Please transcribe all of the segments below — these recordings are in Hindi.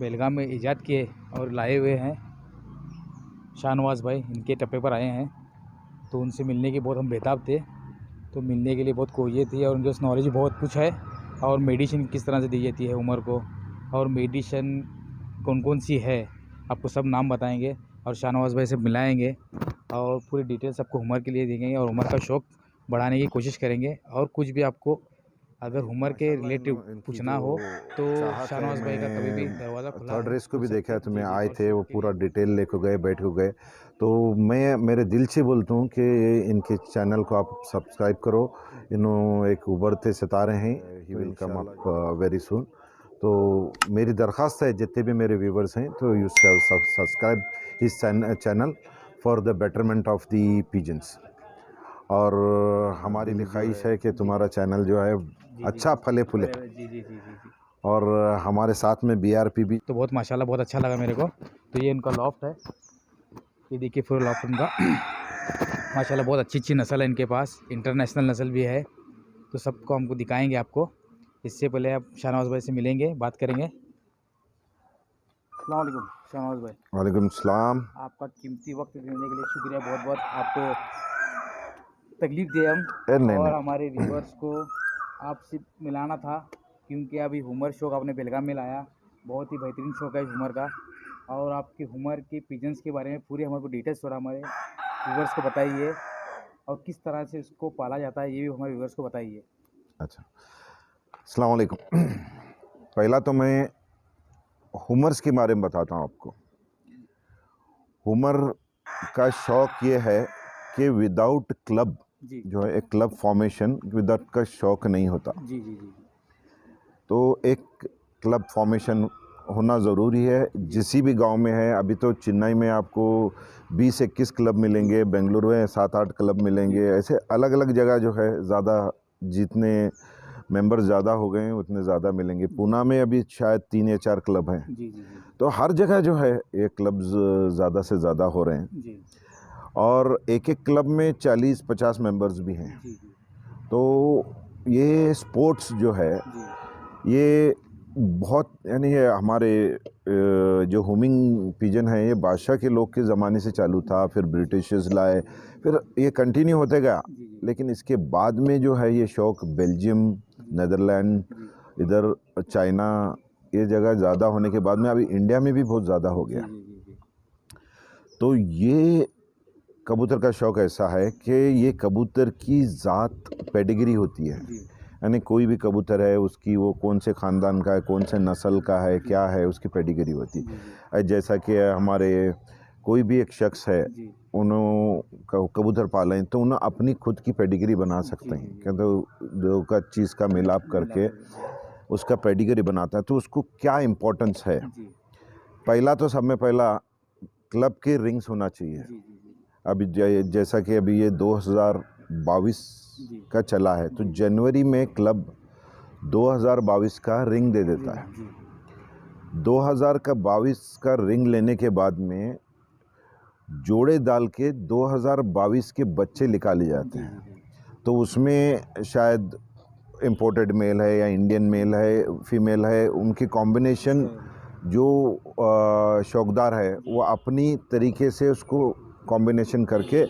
बेलगाम में ईजाद किए और लाए हुए हैं शाहनवाज़ भाई। इनके टप्पे पर आए हैं तो उनसे मिलने के बहुत हम बेताब थे, तो मिलने के लिए बहुत कोशिश थी और उनके पास नॉलेज बहुत कुछ है। और मेडिसिन किस तरह से दी जाती है उमर को, और मेडिसिन कौन कौन सी है, आपको सब नाम बताएंगे और शाहनवाज़ भाई से मिलाएंगे और पूरी डिटेल्स आपको उमर के लिए देंगे और उमर का शौक़ बढ़ाने की कोशिश करेंगे। और कुछ भी आपको अगर उमर के रिलेटिव इनकी पूछना जो हो तो चाहत है, शाहनवाज़ भाई का कभी भी मैं दरवाज़ा खुला थर्ड है, रेस को भी पूछ सकते देखा हैं। तो मैं जी, जी। आए और थे, वो शौक के पूरा लिए डिटेल लेके गए, बैठ के गए। तो मैं मेरे दिल से बोलता हूँ कि इनके चैनल को आप सब्सक्राइब करो। इन्हों एक उभरते सितारे हैं, he will come up very soon. तो मेरी दरख्वास्त है जितने भी मेरे व्यूवर्स हैं, तो you subscribe his channel for the betterment of the pigeons. और हमारी भी ख्वाहिश है कि तुम्हारा चैनल जो है अच्छा फले फूले। जी, जी, जी, जी, जी। और हमारे साथ में बीआरपी भी। तो बहुत माशाल्लाह बहुत अच्छा लगा मेरे को। तो ये इनका लॉफ्ट है, ये देखिए फुल लॉफ्ट इनका। माशाल्लाह बहुत अच्छी नस्ल है इनके पास, इंटरनेशनल नस्ल भी है। तो सबको हमको दिखाएंगे आपको। इससे पहले आप शाहनवाज़ भाई से मिलेंगे, बात करेंगे। अस्सलाम वालेकुम शाहनवाज़ भाई। वालेकुम सलाम। आपका कीमती वक्त देने के लिए शुक्रिया बहुत बहुत। आपको तकलीफ़ दिए हम, नहीं और नहीं, हमारे व्यूवर्स को आपसे मिलाना था, क्योंकि अभी हुमर शौक आपने बेलगाम में लाया। बहुत ही बेहतरीन शौक है हुमर का, और आपके हुमर के पिजन्स के बारे में पूरी हमारे को डिटेल्स थोड़ा हमारे व्यूवर्स को बताइए, और किस तरह से इसको पाला जाता है ये भी हमारे व्यूवर्स को बताइए। अच्छा, अस्सलाम वालेकुम। पहला तो मैं हुमर्स के बारे में बताता हूँ आपको। हुमर का शौक़ ये है कि विदाउट क्लब, जी जो है एक क्लब फॉर्मेशन, विदाउट का शौक़ नहीं होता। जी जी जी तो एक क्लब फॉर्मेशन होना ज़रूरी है, जिस भी गांव में है। अभी तो चेन्नई में आपको 20-21 क्लब मिलेंगे, बेंगलुरु में 7-8 क्लब मिलेंगे। ऐसे अलग अलग जगह जो है ज़्यादा, जितने मेंबर ज़्यादा हो गए हैं उतने ज़्यादा मिलेंगे। पूना में अभी शायद 3 या 4 क्लब हैं। जी जी जी तो हर जगह जो है ये क्लब्स ज़्यादा से ज़्यादा हो रहे हैं, जी और एक एक क्लब में 40-50 मेंबर्स भी हैं। जी जी तो ये स्पोर्ट्स जो है ये बहुत, यानी है हमारे जो होमिंग पिजन है, ये बादशाह के लोग के ज़माने से चालू था, फिर ब्रिटिशर्स लाए, फिर ये कंटिन्यू होते गया। लेकिन इसके बाद में जो है ये शौक़ बेल्जियम, नेदरलैंड, इधर चाइना, ये जगह ज़्यादा होने के बाद में अभी इंडिया में भी बहुत ज़्यादा हो गया। तो ये कबूतर का शौक़ ऐसा है कि ये कबूतर की ज़ात पेडिग्री होती है, यानी कोई भी कबूतर है उसकी वो कौन से ख़ानदान का है, कौन से नस्ल का है, क्या है, उसकी पेडिग्री होती है। जैसा कि हमारे कोई भी एक शख्स है, उन्होंने कबूतर पालें तो उन्हें अपनी खुद की पेडिग्री बना सकते हैं, क्योंकि दो का चीज़ का मिलाप करके उसका पेडिग्री बनाता है। तो उसको क्या इम्पोर्टेंस है, पहला तो सब में पहला क्लब के रिंग्स होना चाहिए। अभी जैसा कि अभी ये 2022 का चला है, तो जनवरी में क्लब 2022 का रिंग दे देता है। 2022 का रिंग लेने के बाद में जोड़े डाल के 2022 के बच्चे निकाले जाते हैं। तो उसमें शायद इम्पोर्टेड मेल है या इंडियन मेल है, फीमेल है, उनकी कॉम्बिनेशन जो शौकदार है वो अपनी तरीके से उसको कॉम्बिनेशन करके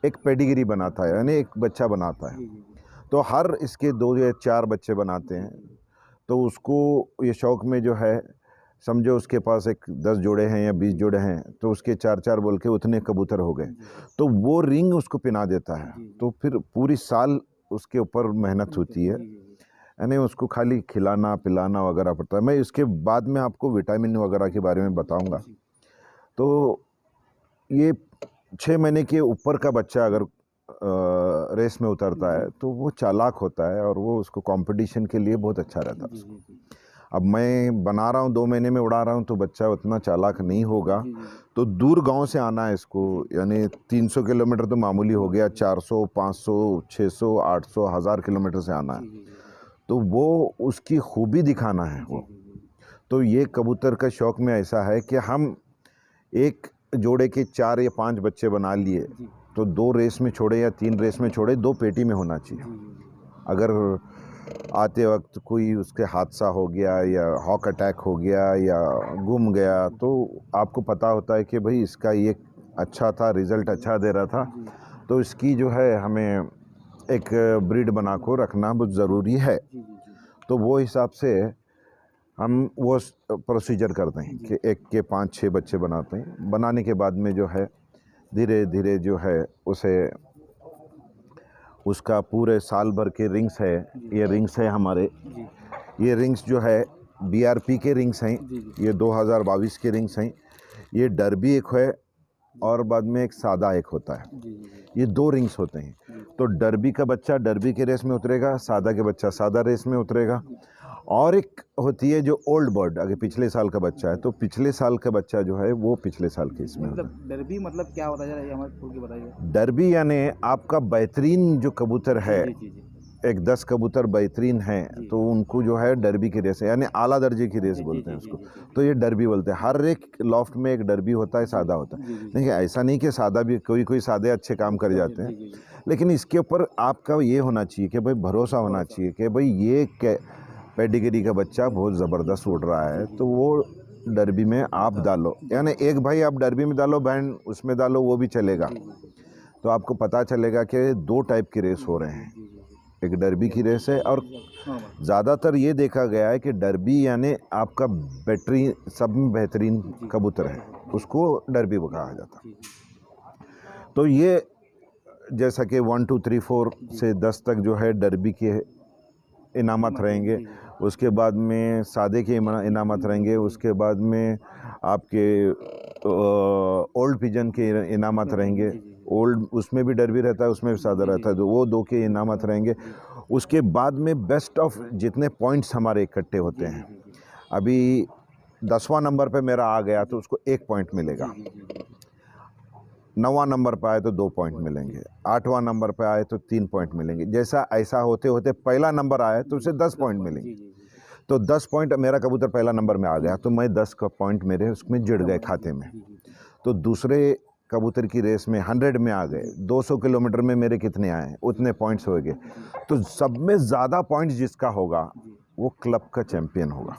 एक पेडिग्री बनाता है, यानी एक बच्चा बनाता है। तो हर इसके 2 या 4 बच्चे बनाते हैं। तो उसको ये शौक़ में जो है, समझो उसके पास एक 10 जोड़े हैं या 20 जोड़े हैं, तो उसके 4-4 बोल के उतने कबूतर हो गए, तो वो रिंग उसको पहना देता है। तो फिर पूरी साल उसके ऊपर मेहनत होती है, यानी उसको खाली खिलाना पिलाना वगैरह पड़ता है। मैं इसके बाद में आपको विटामिन वगैरह के बारे में बताऊंगा। तो ये 6 महीने के ऊपर का बच्चा अगर रेस में उतरता है तो वो चालाक होता है, और वो उसको कंपटीशन के लिए बहुत अच्छा रहता है उसको। अब मैं बना रहा हूँ, 2 महीने में उड़ा रहा हूँ, तो बच्चा उतना चालाक नहीं होगा। तो दूर गांव से आना है इसको, यानी 300 किलोमीटर तो मामूली हो गया, 400, 500, 600, 800, 1000 किलोमीटर से आना है, तो वो उसकी खूबी दिखाना है वो। तो ये कबूतर का शौक़ में ऐसा है कि हम एक जोड़े के 4 या 5 बच्चे बना लिए, तो 2 रेस में छोड़े या 3 रेस में छोड़े, 2 पेटी में होना चाहिए। अगर आते वक्त कोई उसके हादसा हो गया या हॉक अटैक हो गया या गुम गया, तो आपको पता होता है कि भाई इसका ये अच्छा था, रिज़ल्ट अच्छा दे रहा था, तो इसकी जो है हमें एक ब्रीड बना को रखना बहुत ज़रूरी है। तो वो हिसाब से हम वो प्रोसीजर करते हैं कि एक के 5-6 बच्चे बनाते हैं। बनाने के बाद में जो है धीरे धीरे जो है उसे उसका पूरे साल भर के रिंग्स है, ये रिंग्स है हमारे, ये रिंग्स जो है BRP के रिंग्स हैं, ये 2022 के रिंग्स हैं। ये डर्बी एक है और बाद में एक सादा एक होता है, ये 2 रिंग्स होते हैं। तो डर्बी का बच्चा डर्बी के रेस में उतरेगा, सादा के बच्चा सादा रेस में उतरेगा। और एक होती है जो ओल्ड बर्ड, अगर पिछले साल का बच्चा है तो पिछले साल का बच्चा जो है वो पिछले साल के इसमें होता है। मतलब डर्बी मतलब क्या होता है, जरा हमारे खोल के बताइए। डर्बी यानी आपका बेहतरीन जो कबूतर है, जी। एक 10 कबूतर बेहतरीन हैं तो उनको जो है डर्बी की रेस है, यानी आला दर्जे की रेस बोलते हैं उसको, तो ये डर्बी बोलते हैं। हर एक लॉफ्ट में एक डर्बी होता है, सादा होता है। देखिए ऐसा नहीं कि सादा भी, कोई सादे अच्छे काम कर जाते हैं, लेकिन इसके ऊपर आपका ये होना चाहिए कि भाई भरोसा होना चाहिए कि भाई ये पेडिग्री का बच्चा बहुत ज़बरदस्त उड़ रहा है, तो वो डर्बी में आप डालो, यानी एक भाई आप डर्बी में डालो, बैंड उसमें डालो, वो भी चलेगा। तो आपको पता चलेगा कि 2 टाइप की रेस हो रहे हैं, एक डर्बी की रेस है। और ज़्यादातर ये देखा गया है कि डर्बी यानी आपका बेहतरीन, सब में बेहतरीन कबूतर है, उसको डर्बी कहा जाता है। तो ये जैसा कि 1 2 3 4 से 10 तक जो है डर्बी के इनामत रहेंगे, उसके बाद में सादे के इनामत रहेंगे, उसके बाद में आपके ओल्ड पिजन के इनामत रहेंगे। ओल्ड उसमें भी डर्बी रहता है, उसमें भी सादा रहता है, तो वो 2 के इनामत रहेंगे। उसके बाद में बेस्ट ऑफ जितने पॉइंट्स हमारे इकट्ठे होते हैं, अभी 10वां नंबर पे मेरा आ गया तो उसको 1 पॉइंट मिलेगा, 9वां नंबर पे आए तो 2 पॉइंट मिलेंगे, 8वां नंबर पे आए तो 3 पॉइंट मिलेंगे। जैसा ऐसा होते होते पहला नंबर आए तो उसे 10 पॉइंट मिलेंगे। तो 10 पॉइंट, मेरा कबूतर पहला नंबर में आ गया तो मैं 10 का पॉइंट मेरे उसमें जुड़ गए खाते में। तो दूसरे कबूतर की रेस में 100 में आ गए, 200 किलोमीटर में मेरे कितने आए, उतने पॉइंट्स हो गए। तो सब में ज़्यादा पॉइंट्स जिसका होगा वो क्लब का चैम्पियन होगा।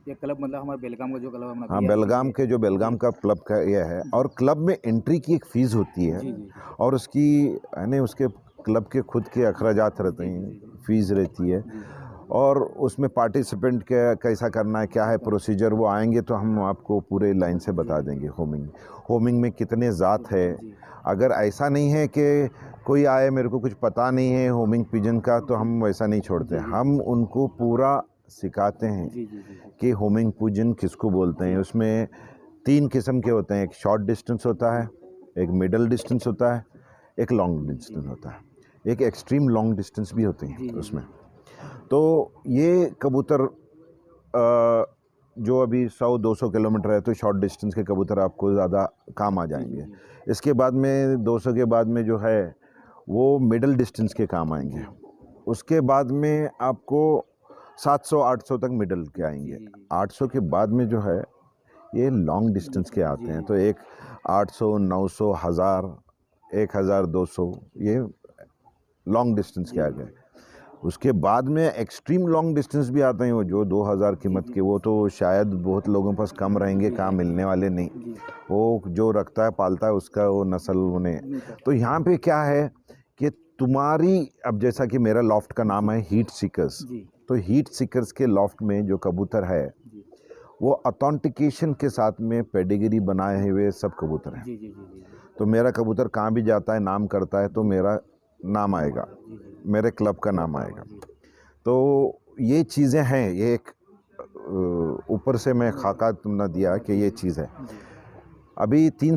ये क्लब मतलब हमारे बेलगाम का जो क्लब है, हाँ, बेलगाम के जो बेलगाम का क्लब का यह है। और क्लब में एंट्री की एक फ़ीस होती है और उसकी यानी उसके क्लब के खुद के अखराजात रहते हैं, फ़ीस रहती है, और उसमें पार्टिसिपेंट कैसा करना है, क्या है प्रोसीजर, वो आएंगे तो हम आपको पूरे लाइन से बता देंगे। होमिंग में कितने ज़ात है। अगर ऐसा नहीं है कि कोई आए मेरे को कुछ पता नहीं है होमिंग पिजन का, तो हम वैसा नहीं छोड़ते, हम उनको पूरा सिखाते हैं कि होमिंग पिजन किसको बोलते हैं। उसमें 3 किस्म के होते हैं, एक शॉर्ट डिस्टेंस होता है, एक मिडल डिस्टेंस होता है, एक लॉन्ग डिस्टेंस होता है, एक एक्सट्रीम लॉन्ग डिस्टेंस भी होते हैं उसमें। तो ये कबूतर जो अभी 100-200 किलोमीटर है तो शॉर्ट डिस्टेंस के कबूतर आपको ज़्यादा काम आ जाएंगे। इसके बाद में 200 के बाद में जो है वो मिडल डिस्टेंस के काम आएंगे। उसके बाद में आपको 700-800 तक मिडल के आएंगे। 800 के बाद में जो है ये लॉन्ग डिस्टेंस के आते हैं, तो एक 800, 900, 1000, 1200 ये लॉन्ग डिस्टेंस के आ गए। उसके बाद में एक्सट्रीम लॉन्ग डिस्टेंस भी आते हैं, वो जो 2000 कीमत के, वो तो शायद बहुत लोगों के पास कम रहेंगे, काम मिलने वाले नहीं। वो जो रखता है पालता है उसका वो नस्ल उन्हें। तो यहाँ पे क्या है कि तुम्हारी, अब जैसा कि मेरा लॉफ्ट का नाम है हीट सीकर्स, तो हीट सीकर्स के लॉफ्ट में जो कबूतर है वो ऑथेंटिकेशन के साथ में पेडिग्री बनाए हुए सब कबूतर हैं। तो मेरा कबूतर कहाँ भी जाता है, नाम करता है, तो मेरा नाम आएगा, मेरे क्लब का नाम आएगा। तो ये चीज़ें हैं, ये एक ऊपर से मैं खाका तुमने दिया कि ये चीज़ है। अभी 3 साल